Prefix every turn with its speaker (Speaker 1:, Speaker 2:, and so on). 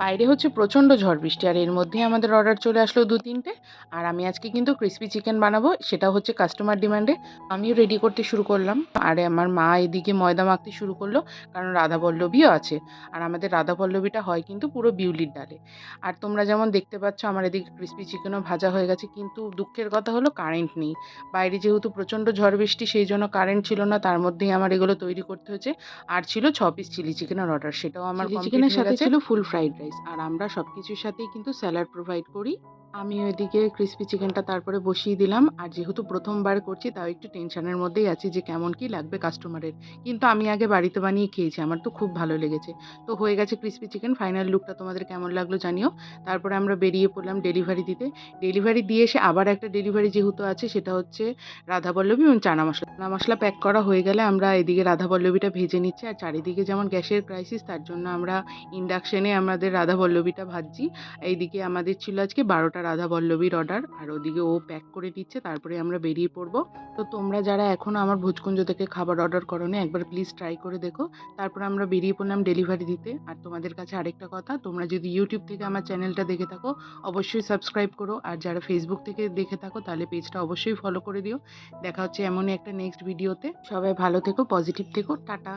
Speaker 1: বাইরে হচ্ছে প্রচণ্ড ঝড় বৃষ্টি, আর এর মধ্যেই আমাদের অর্ডার চলে আসলো ২-৩টে। আর আমি আজকে কিন্তু ক্রিসপি চিকেন বানাবো, সেটা হচ্ছে কাস্টমার ডিমান্ডে। আমিও রেডি করতে শুরু করলাম, আর আমার মা এদিকে ময়দা মাখতে শুরু করলো, কারণ রাধাবল্লভীও আছে। আর আমাদের রাধাবল্লভীটা হয় কিন্তু পুরো বিউলির ডালে। আর তোমরা যেমন দেখতে পাচ্ছ আমার এদিকে ক্রিসপি চিকেনও ভাজা হয়ে গেছে, কিন্তু দুঃখের কথা হলো কারেন্ট নেই। বাইরে যেহেতু প্রচণ্ড ঝড় বৃষ্টি, সেই জন্য কারেন্ট ছিল না, তার মধ্যেই আমার এগুলো তৈরি করতে হয়েছে। আর ছিল ৬ পিস চিলি চিকেনের অর্ডার, সেটাও আমার
Speaker 2: চিলি
Speaker 1: কমপ্লিট
Speaker 2: চিকেনের
Speaker 1: হয়ে
Speaker 2: সাথে
Speaker 1: গেছে।
Speaker 2: ছিল ফুল ফ্রাইড রাইস, আর আমরা সব কিছুর সাথেই কিন্তু স্যালাড প্রোভাইড করি।
Speaker 1: আমি ওইদিকে ক্রিসপি চিকেনটা তারপরে বসিয়ে দিলাম, আর যেহেতু প্রথমবার করছি তাও একটু টেনশনের মধ্যেই আছি যে কেমন কি লাগবে কাস্টমারের। কিন্তু আমি আগে বাড়িতে বানিয়ে খেয়েছি, আমার তো খুব ভালো লেগেছে। তো হয়ে গেছে ক্রিসপি চিকেন, ফাইনাল লুকটা তোমাদের কেমন লাগলো জানিও। তারপরে আমরা বেরিয়ে পড়লাম ডেলিভারি দিতে। ডেলিভারি দিয়ে এসে আবার একটা ডেলিভারি যেহেতু আছে, সেটা হচ্ছে রাধাবল্লভী এবং চানা মশলা। চানা মশলা প্যাক করা হয়ে গেলে আমরা এদিকে রাধাবল্লভীটা ভেজে নিচ্ছি। আর চারিদিকে যেমন গ্যাসের ক্রাইসিস, তার জন্য আমরা ইন্ডাকশনে আমাদের রাধাবল্লভীটা ভাজছি। এইদিকে আমাদের ছিল আজকে ১২টা রাধাবল্লভীর অর্ডার, আর ওদিকে ও প্যাক করে দিচ্ছে, তারপরে আমরা বেরিয়ে পড়বো। তো তোমরা যারা এখনও আমার ভোজকুঞ্জ থেকে খাবার অর্ডার করোনি, একবার প্লিজ ট্রাই করে দেখো। তারপরে আমরা বেরিয়ে পড়লাম ডেলিভারি দিতে। আর তোমাদের কাছে আরেকটা কথা, তোমরা যদি ইউটিউব থেকে আমার চ্যানেলটা দেখে থাকো, অবশ্যই সাবস্ক্রাইব করো। আর যারা ফেসবুক থেকে দেখে থাকো, তাহলে পেজটা অবশ্যই ফলো করে দিও। দেখা হচ্ছে এমনই একটা নেক্সট ভিডিওতে। সবাই ভালো থেকো, পজিটিভ থেকো, টাটা।